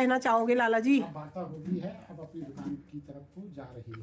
कहना चाहोगे लाला जी? वार्ता हो गई है, अब अपनी दुकान की तरफ को जा रही है।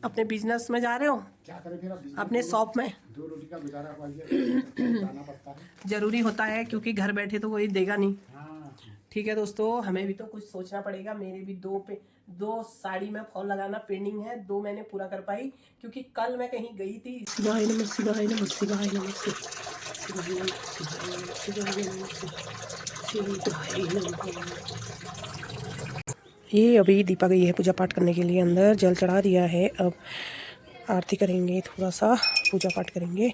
अपने बिजनेस में जा रहे हो? क्या करें फिर, अब अपने शॉप में? दो रोटी का गुजारा हो जाना पड़ता है। जरूरी होता है क्योंकि घर बैठे तो कोई देगा नहीं। हाँ, ठीक है दोस्तों, हमें भी तो कुछ सोचना पड़ेगा। मेरे भी दो साड़ी में फॉल लगाना पेंडिंग है, 2 मैंने पूरा कर पाई क्योंकि कल मैं कहीं गई थी। शिवाय नमः शिवाय नमः शिवाय नमः शिवाय नमः। ये अभी दीपा गई है पूजा पाठ करने के लिए अंदर, जल चढ़ा दिया है। अब आरती करेंगे, थोड़ा सा पूजा पाठ करेंगे।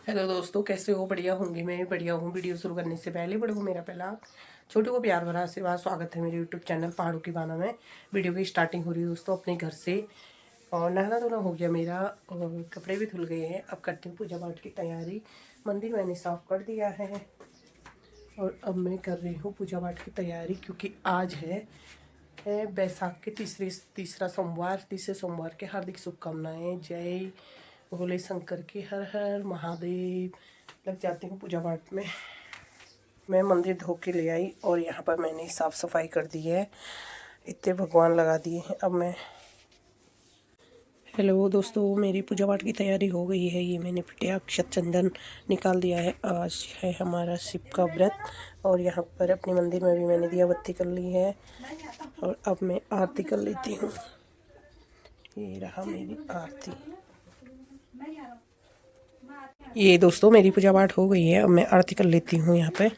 हेलो दोस्तों, कैसे हो? बढ़िया होंगे, मैं भी बढ़िया हूँ। वीडियो शुरू करने से पहले बड़े को मेरा पहला छोटू को प्यार भरा आशीर्वाद। स्वागत है मेरे यूट्यूब चैनल पहाड़ों की बाना में। वीडियो की स्टार्टिंग हो रही है दोस्तों अपने घर से। और नहाना धोना हो गया मेरा और कपड़े भी धुल गए हैं। अब करती हूँ पूजा पाठ की तैयारी। मंदिर मैंने साफ़ कर दिया है और अब मैं कर रही हूँ पूजा पाठ की तैयारी क्योंकि आज है बैसाख के तीसरे सोमवार के हार्दिक शुभकामनाएं। जय भोले शंकर की, हर हर महादेव। लग जाती हूँ पूजा पाठ में। मैं मंदिर धो के ले आई और यहाँ पर मैंने साफ़ सफाई कर दी है। इतने भगवान लगा दिए हैं। अब मैं हेलो दोस्तों, मेरी पूजा पाठ की तैयारी हो गई है। ये मैंने पिटिया अक्षत चंदन निकाल दिया है। आज है हमारा शिव का व्रत और यहाँ पर अपने मंदिर में भी मैंने दिया बत्ती कर ली है और अब मैं आरती कर लेती हूँ। ये रहा मेरी आरती। ये दोस्तों मेरी पूजा पाठ हो गई है। अब मैं आरती कर लेती हूँ यहाँ पे।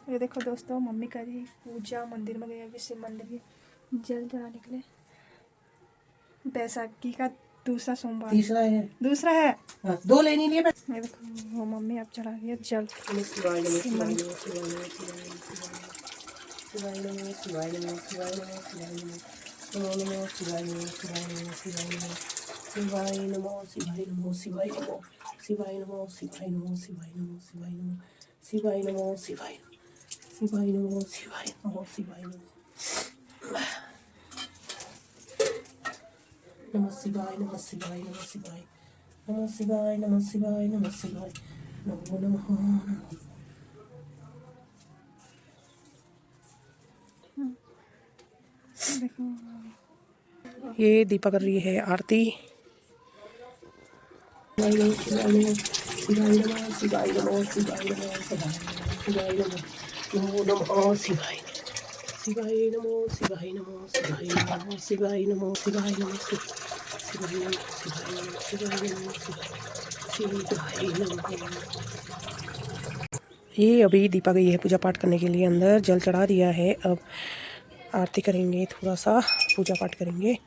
ये देखो दोस्तों, मम्मी कर रही पूजा। मंदिर में गई अभी शिव मंदिर की जल चढ़ाने के लिए। बैसाखी का तीसरा है। दूसरा है। हाँ, 2 लेनी लिए। ये देखो वो मम्मी अब चढ़ा रही है जल। नमः शिवाय नमः शिवाय नमः शिवाय नमः शिवाय नमः शिवाय नमः शिवाय नमो नमः नमः। ये दीपा कर रही है आरती। शिवाय नमः शिवाय नमः शिवाय नमः शिवाय नमः शिवाय नमः शिवाय नमः नमो नमः शिवाय शिवाय नमो शिवाय नमो शिवाय नमो शिवाय नमो शिवाय नमो शिवाय नमो शिवाय नमो शिवाय नमो। ये अभी दीपा गई है पूजा पाठ करने के लिए अंदर, जल चढ़ा दिया है। अब आरती करेंगे, थोड़ा सा पूजा पाठ करेंगे।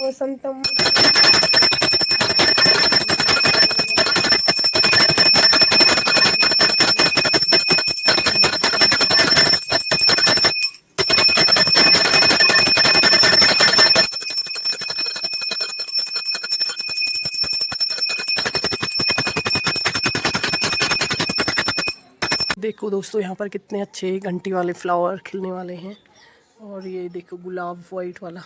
वसंतम देखो दोस्तों, यहाँ पर कितने अच्छे घंटी वाले फ्लावर खिलने वाले हैं। और ये देखो गुलाब वाइट वाला,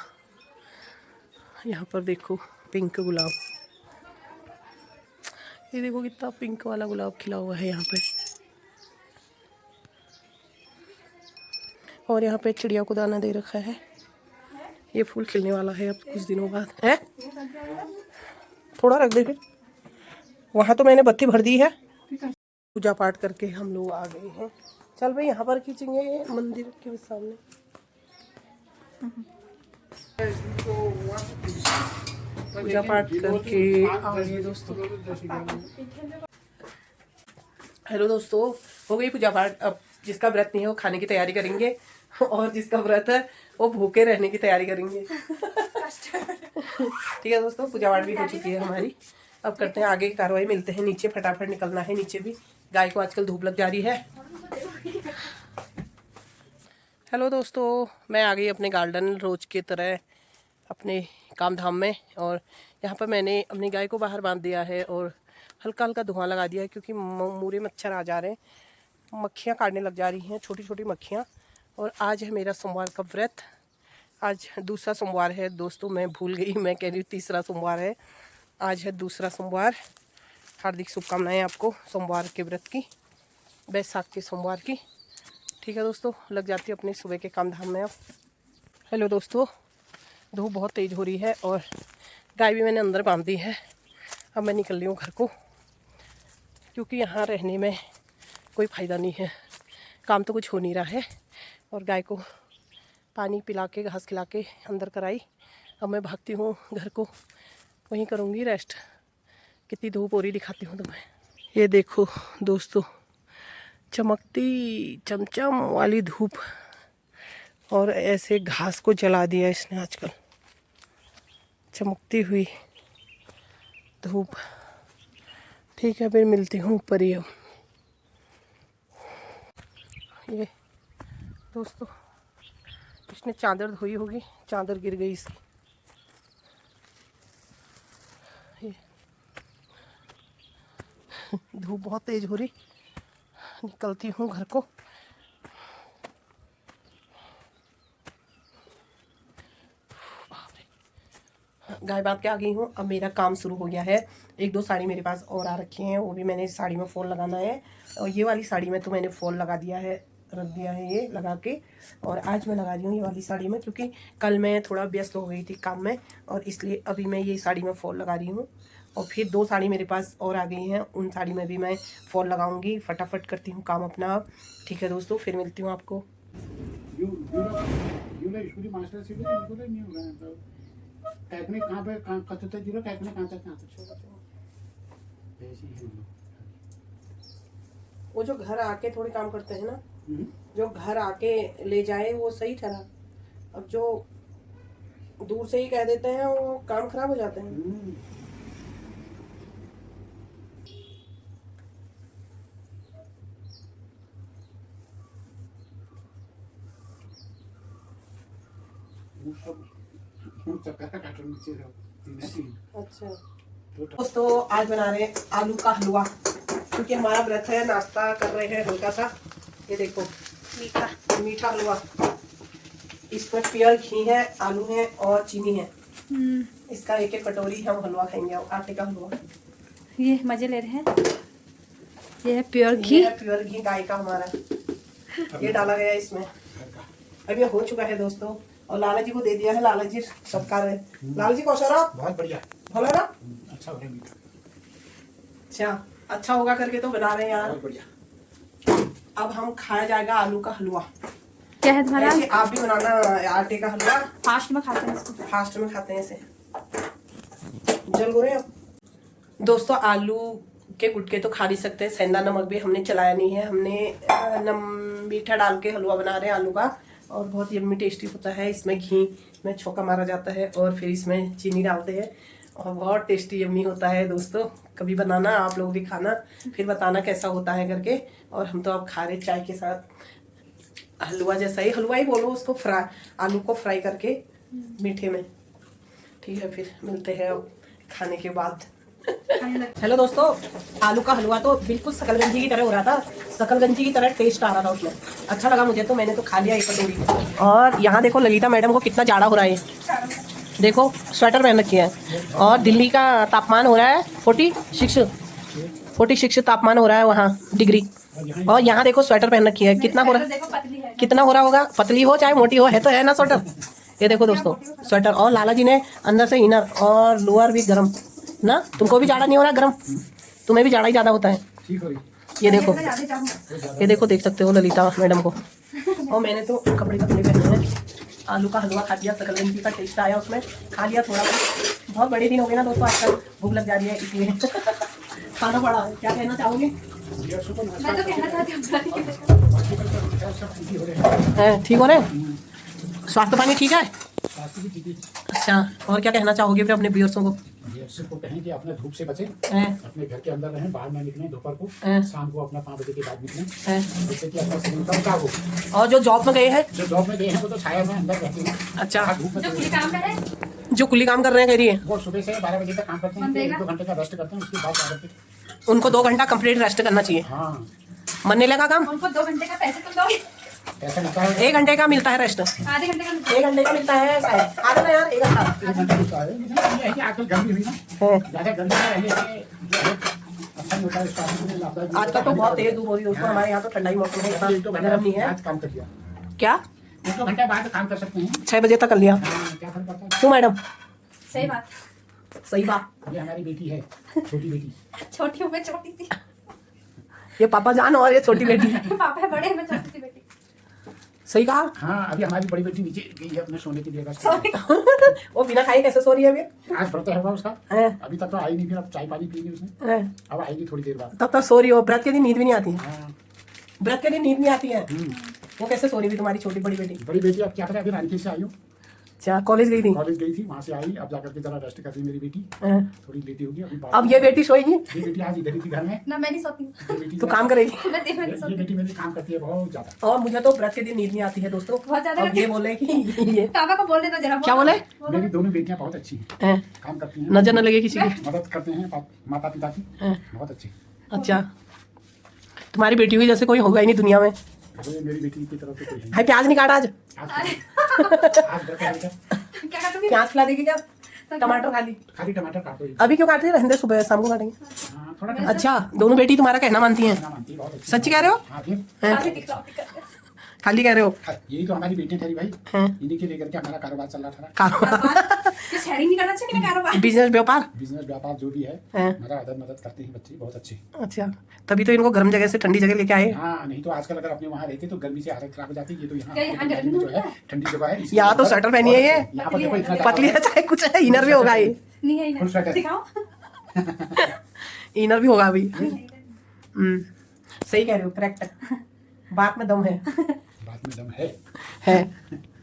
यहाँ पर देखो पिंक गुलाब। ये देखो कितना पिंक वाला गुलाब खिला हुआ है यहाँ पे। और यहाँ पे चिड़िया को दाना दे रखा है। ये फूल खिलने वाला है अब कुछ दिनों बाद। है थोड़ा रख दे फिर। वहाँ तो मैंने बत्ती भर दी है। पूजा पाठ करके हम लोग आ गए हैं। चल भाई, यहाँ पर खींचेंगे मंदिर के सामने। पूजा पाठ करके आ गए दोस्तों। हेलो दोस्तों, हो गई पूजा पाठ। अब जिसका व्रत नहीं है वो खाने की तैयारी करेंगे। और जिसका व्रत है वो भूखे रहने की तैयारी करेंगे। ठीक है दोस्तों, पूजा पाठ भी हो चुकी है हमारी। अब करते हैं आगे की कार्रवाई, मिलते हैं नीचे, फटाफट निकलना है नीचे भी, गाय को आजकल धूप लग जा रही है। हेलो दोस्तों, मैं आ गई अपने गार्डन रोज की तरह अपने काम धाम में। और यहाँ पर मैंने अपनी गाय को बाहर बांध दिया है और हल्का हल्का धुआं लगा दिया है, क्योंकि मूरे मच्छर आ जा रहे हैं, मक्खियाँ काटने लग जा रही हैं, छोटी छोटी मक्खियाँ। और आज है मेरा सोमवार का व्रत। आज दूसरा सोमवार है दोस्तों, मैं भूल गई, मैं कह रही हूँ तीसरा सोमवार है, आज है दूसरा सोमवार। हार्दिक शुभकामनाएं आपको सोमवार के व्रत की, बैसाख के सोमवार की। ठीक है दोस्तों, लग जाती है अपने सुबह के काम धाम में अब। हेलो दोस्तों, धूप बहुत तेज़ हो रही है और गाय भी मैंने अंदर बांध दी है। अब मैं निकल रही हूँ घर को, क्योंकि यहाँ रहने में कोई फ़ायदा नहीं है, काम तो कुछ हो नहीं रहा है। और गाय को पानी पिला के घास खिला के अंदर कराई। अब मैं भागती हूँ घर को, वहीं करूँगी रेस्ट। कितनी धूप हो रही दिखाती हूँ तुम्हें। ये देखो दोस्तों, चमकती चमचम वाली धूप, और ऐसे घास को जला दिया इसने आजकल, चमकती हुई धूप। ठीक है, फिर मिलती हूँ ऊपर ही। अब ये दोस्तों, इसने चादर धोई होगी, चादर गिर गई इसकी। ये धूप बहुत तेज हो रही, निकलती हूँ घर को। गाय बांध के आ गई हूँ। अब मेरा काम शुरू हो गया है। एक दो साड़ी मेरे पास और आ रखी हैं, वो भी मैंने साड़ी में फॉल लगाना है। और ये वाली साड़ी में तो मैंने फॉल लगा दिया है, रख दिया है ये लगा के। और आज मैं लगा रही हूँ ये वाली साड़ी में, क्योंकि कल मैं थोड़ा व्यस्त हो गई थी काम में, और इसलिए अभी मैं ये साड़ी में फॉल लगा रही हूँ। और फिर दो साड़ी मेरे पास और आ गई हैं, उन साड़ी में भी मैं फॉल लगाऊंगी। फटाफट करती हूँ काम अपना अब। ठीक है दोस्तों, फिर मिलती हूँ आपको। कैकने कहाँ पे कहाँ तक जीरो, कैकने कहाँ तक वो जो घर आके थोड़े काम करते हैं ना, जो घर आके ले जाए वो सही ठहरा। अब जो दूर से ही कह देते हैं वो काम खराब हो जाते हैं। अच्छा दोस्तों, आज बना रहे हैं आलू का हलवा, क्योंकि हमारा व्रत है। नाश्ता कर रहे हैं हल्का सा। ये देखो, मीठा हलवा। इसमें प्योर घी है, आलू है और चीनी है। इसका एक एक कटोरी हम हलवा खाएंगे, आटे का हलवा। ये मजे ले रहे हैं। ये है प्योर घी, प्योर घी गाय का हमारा, ये डाला गया इसमें। अब ये हो चुका है दोस्तों, और लाला जी को दे दिया है। लाला जी सत्कार है। लाला जी कौशल बहुत बढ़िया, भला ना, अच्छा हो रहा है मीठा। अच्छा, अच्छा होगा करके तो बना रहे हैं यार। बहुत बढ़िया। अब हम खाया जाएगा आलू का हलवा। क्या है तुम्हारा? ऐसे आप भी बनाना आटे का हलवा। फास्ट में खाते हैं इसको, फास्ट में खाते हैं इसे। जल हो रहे हैं दोस्तों। आलू के गुटके तो खा नहीं सकते, सेंधा नमक भी हमने चलाया नहीं है। हमने मीठा डाल के हलवा बना रहे हैं आलू का, और बहुत यम्मी टेस्टी होता है। इसमें घी में छोंका मारा जाता है और फिर इसमें चीनी डालते हैं, और बहुत टेस्टी यम्मी होता है दोस्तों। कभी बनाना, आप लोग भी खाना, फिर बताना कैसा होता है करके। और हम तो अब खा रहे चाय के साथ हलवा जैसा ही, हलवा ही बोलो उसको, फ्राई, आलू को फ्राई करके मीठे में। ठीक है, फिर मिलते हैं अब खाने के बाद। हेलो दोस्तों, आलू का हलवा तो बिल्कुल शकलगंजी की तरह हो रहा था, शकलगंजी की तरह टेस्ट आ रहा था उसमें। अच्छा लगा मुझे तो, मैंने तो खा लिया एक कटोरी। और यहाँ देखो ललिता मैडम को कितना जाड़ा हो रहा है, देखो स्वेटर पहन रखी है। और दिल्ली का तापमान हो रहा है 46 तापमान हो रहा है वहाँ डिग्री। और यहाँ देखो स्वेटर पहन रखी है, कितना हो रहा है, कितना हो रहा होगा, पतली हो चाहे मोटी हो, है तो है ना स्वेटर। ये देखो दोस्तों स्वेटर, और लाला जी ने अंदर से इनर और लोअर भी गर्म ना। तुमको भी जाड़ा नहीं हो रहा गर्म? तुम्हें भी जाड़ा ही ज्यादा होता है। ये देखो, ये देखो, देख सकते हो ललिता मैडम को। और मैंने तो कपड़े पहने हैं। आलू का हलवा खा लिया, शकलगंजी का टेस्ट आया उसमें, खा लिया थोड़ा। बहुत बड़े दिन हो गए ना दोस्तों, आजकल भूख लग जा रही है इसलिए खाना पड़ा। क्या कहना चाहोगे? मैं तो कहना चाहती हूँ तरफ सब ठीक हो रहे हैं। ठीक हो रहे हैं? स्वास्थ्य पानी ठीक है? स्वास्थ्य भी ठीक है। अच्छा, और क्या कहना चाहोगे फिर अपने व्यूअर्सों को? व्यूअर्स को कहें कि अपने धूप से बचें, हैं? अपने घर के अंदर रहें, बाहर ना निकलें दोपहर को, हैं? शाम को अपना 5 बजे के बाद निकलें, हैं? जिससे कि अपना शरीर का बचाव हो। और जो जॉब में गए हैं? जो जॉब में गए हैं वो तो छाया में अंदर रहते हैं। अच्छा, बाहर धूप में जो तो- कुली काम कर रहे हैं, जो कुली काम कर रहे हैं कह रही है, वो सुबह से 12 बजे तक काम करते हैं, फिर 1-2 घंटे का रेस्ट करते हैं, उसके बाद आकर के उनको 2 घंटा कंप्लीट रेस्ट करना चाहिए। हाँ मनने लगा काम? उनको 2 घंटे का पैसे तुम दोगे, ऐसा लगता है। 1 घंटे का मिलता है रेस्ट। आधे घंटे का 1 घंटे का मिलता है शायद। आधा ना यार, 1 घंटा। 1 घंटे होता है, लेकिन ये है कि आजकल गर्मी हुई ना, हैं? ज़्यादा गर्मी में रहने से जो है अच्छा नहीं होता है, स्वास्थ्य के लिए लाभदायक नहीं आजकल तो होता। बहुत तेज धूप हो रही है दोस्तों, हमारे यहाँ तो ठंडा ही मौसम है, इतना 1-2 घंटे गर्म नहीं है। आज काम कर लिया, क्या? 1-2 घंटे बाद काम कर सकते हैं। 6 बजे तक कर लिया। हाँ, क्या फर्क पड़ता है। क्यों मैडम? सही बात। सही बात। ये हमारी बेटी है, छोटी बेटी। छोटी हूँ मैं, छोटी सी। ये पापा जान और ये छोटी बेटी। पापा है बड़े, मैं छोटी सी बेटी। सही कहा। हाँ, अभी हमारी बड़ी बेटी नीचे गई है अपने सोने के लिए रेस्ट। वो बिना खाए कैसे सो रही है अभी? आज व्रत होगा उसका, हैं? अभी तक तो आई नहीं, फिर अब चाय पानी पिएगी उसने, हैं? अब आएगी थोड़ी देर बाद। तब तक सो रही हो? व्रत के दिन नींद भी नहीं आती है? हाँ, व्रत के दिन नींद नहीं आती है? हम्म। वो कैसे सो रही थी तुम्हारी छोटी बड़ी बेटी? बड़ी बेटी अब क्या करें, अभी रानी से आई हूँ, अच्छा, कॉलेज गई थी? कॉलेज गई थी, वहाँ से आई, अब जाकर के जरा रेस्ट कर रही मेरी बेटी, हैं? थोड़ी लेटी होगी अभी। अब ये बेटी सोएगी? ये बेटी आज इधर ही थी घर में। ना मैं नहीं सोती हूँ, ये बेटी तो काम करेगी? मैं दिन में नहीं ये सोती। बेटी मेरी काम करती है बहुत ज्यादा। और मुझे तो व्रत के दिन नींद नहीं आती है दोस्तों। बहुत ज्यादा अब ये बोले कि ये पापा को बोल देना जरा। क्या बोले? मेरी दोनों बेटियां बहुत अच्छी हैं, हैं? काम करती हैं, नजर न लगे किसी की। मदद करते हैं माता पिता की, हैं? बहुत अच्छी। अच्छा, तुम्हारी बेटी हुई जैसे कोई होगा ही नहीं दुनिया में। तो ये मेरी बेटी की तरफ से कोई है हाय, प्याज नहीं काटा आज? नहीं। आज व्रत है बेटा, क्या काटूंगी? प्याज खिला देगी क्या? टमाटर खा ली? खाली टमाटर काटो ही। अभी क्यों काट रही है? रहने दे, सुबह शाम को काटेंगे। हाँ, थोड़ा अच्छा, दोनों बेटी तुम्हारा कहना मानती हैं? खाना मानती है, बहुत अच्छी। सच कह रहे हो? हाँ, फिर हैं? आगे दिखलाओ, दिखलाओ। खाली कह रहे हो? यही तो हमारी बेटी थी भाई, हैं? इन्हीं के लेकर के हमारा कारोबार चल रहा था। कारोबार, ये शेयरिंग नहीं करना चाहिए ना कारोबार। बिजनेस, व्यापार। बिजनेस व्यापार जो भी है, हैं? हमारा मदद करते हैं बच्चे, बहुत अच्छे। अच्छा, तभी तो इनको गर्म जगह से ठंडी जगह लेके आए। हाँ, नहीं तो आजकल अगर अपने वहाँ रहते तो गर्मी से हालत खराब हो जाती। ये तो यहाँ क्या यहाँ अपने गर्मी जो होता है है? ठंडी जगह है, इसलिए यहाँ तो बहुत- स्वेटर पहनी है ये। यहाँ पर देखो इतना पतली है चाहे कुछ है, इनर भी होगा ये। नहीं है फुल स्वेटर। दिखाओ। इनर भी होगा अभी। नहीं है। सही कह रहे हो, करेक्ट। बात में दम है। बात में दम है।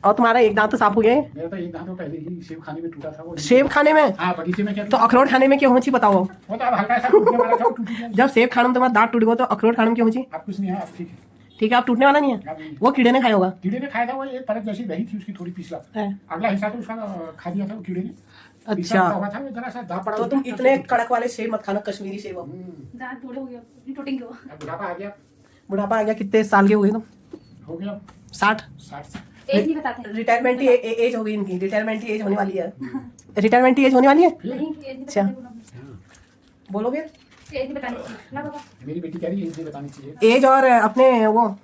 और तुम्हारा एक दांत तो साफ हो गया है? मेरा तो एक दांत तो पहले ही सेब खाने में टूटा था वो। सेब खाने में? हाँ, बगीचे में क्या तो अखरोट खाने में क्यों होची बताओ? वो तो अब हल्का सा टूटने वाला था, वो टूट गया। जब सेब खाने में तुम्हारा दांत टूट गया तो अखरोट खाने में क्यों होची? अब कुछ नहीं है, अब ठीक है। ठीक है, अब टूटने वाला नहीं है। अब नहीं। वो कीड़े ने खाया होगा। कीड़े ने खाया था, वो एक परत जैसी रही थी उसकी, थोड़ी पिछला। हैं? अगला हिस्सा तो उसका खा दिया था वो कीड़े ने। अच्छा, पिछला हुआ था वो, जरा सा दाग पड़ा तो हुआ तुम था। इतने कड़क वाले सेब मत खाना, कश्मीरी सेब। दांत बूढ़े हो गए, नहीं टूटेंगे वो। अब बुढ़ापा आ गया, बुढ़ापा आ गया, कितने साल के हो गए तुम? हो गया 60? 60। एज नहीं बताते। रिटायरमेंट की एज हो गई इनकी, रिटायरमेंट की एज होने वाली है। रिटायरमेंट की एज होने वाली है? नहीं, एज नहीं अच्छा। बताते। हाँ, बोलो फिर। एज नहीं बतानी चाहिए ना बाबा। मेरी बेटी कह रही है इसलिए बतानी चाहिए। एज और अपने वो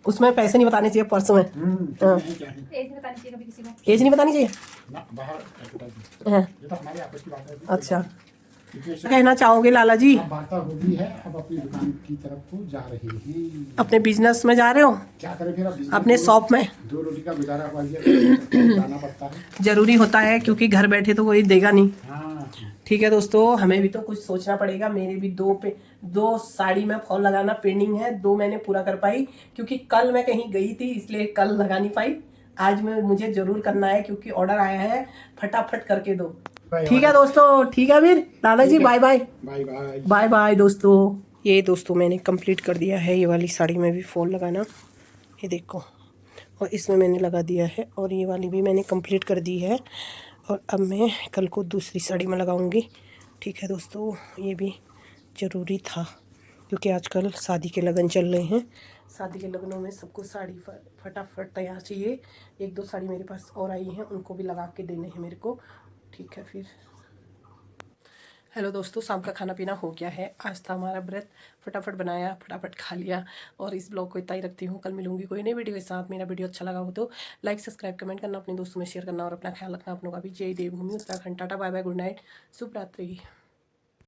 उसमें पैसे नहीं बताने चाहिए, पर्स में। क्या है, क्या है। एज नहीं बतानी चाहिए कभी किसी को। एज नहीं बतानी चाहिए। ना, बाहर advertise। हैं? ये तो हमारे आपस की बात है। अच्छा, क्योंकि ऐसे- क्या कहना चाहोगे लाला जी? अब वार्ता हो गई है, अब अपनी दुकान की तरफ को जा रहे हैं। अपने बिजनेस में जा रहे हो? क्या करें फिर, अब business अपने को शॉप में? 2 रोटी का गुजारा हुआ है, जाना पड़ता है। जरूरी होता है, क्योंकि घर बैठे तो कोई देगा नहीं। हाँ, ठीक है दोस्तों, हमें भी तो कुछ सोचना पड़ेगा। मेरे भी दो साड़ी में फॉल लगाना पेंडिंग है, 2 मैंने पूरा कर पाई, क्योंकि कल मैं कहीं गई थी इसलिए कल लगा नहीं पाई। आज में मुझे जरूर करना है, क्योंकि ऑर्डर आया है, फटाफट करके दो। ठीक है दोस्तों, ठीक है फिर Lala ji, bye bye. Bye bye. Bye bye दोस्तों। ये दोस्तों मैंने कंप्लीट कर दिया है, ये वाली साड़ी में भी फॉल लगाना, ये देखो, और इसमें मैंने लगा दिया है, और ये वाली भी मैंने कंप्लीट कर दी है, और अब मैं कल को दूसरी साड़ी में लगाऊंगी। ठीक है दोस्तों, ये भी ज़रूरी था, क्योंकि आजकल शादी के लगन चल रहे हैं। शादी के लगनों में सबको साड़ी फटाफट तैयार चाहिए। 1-2 साड़ी मेरे पास और आई हैं, उनको भी लगा के देने हैं मेरे को। ठीक है फिर। हेलो दोस्तों, शाम का खाना पीना हो गया है। आज था हमारा व्रत, फटाफट बनाया, फटाफट खा लिया, और इस ब्लॉग को इतना ही रखती हूँ। कल मिलूंगी कोई नई वीडियो के साथ। मेरा वीडियो अच्छा लगा हो तो लाइक, सब्सक्राइब, कमेंट करना, अपने दोस्तों में शेयर करना, और अपना ख्याल रखना। अपनों का भी। जय Devbhoomi Uttarakhand. Tata bye bye, good night, शुभ रात्रि।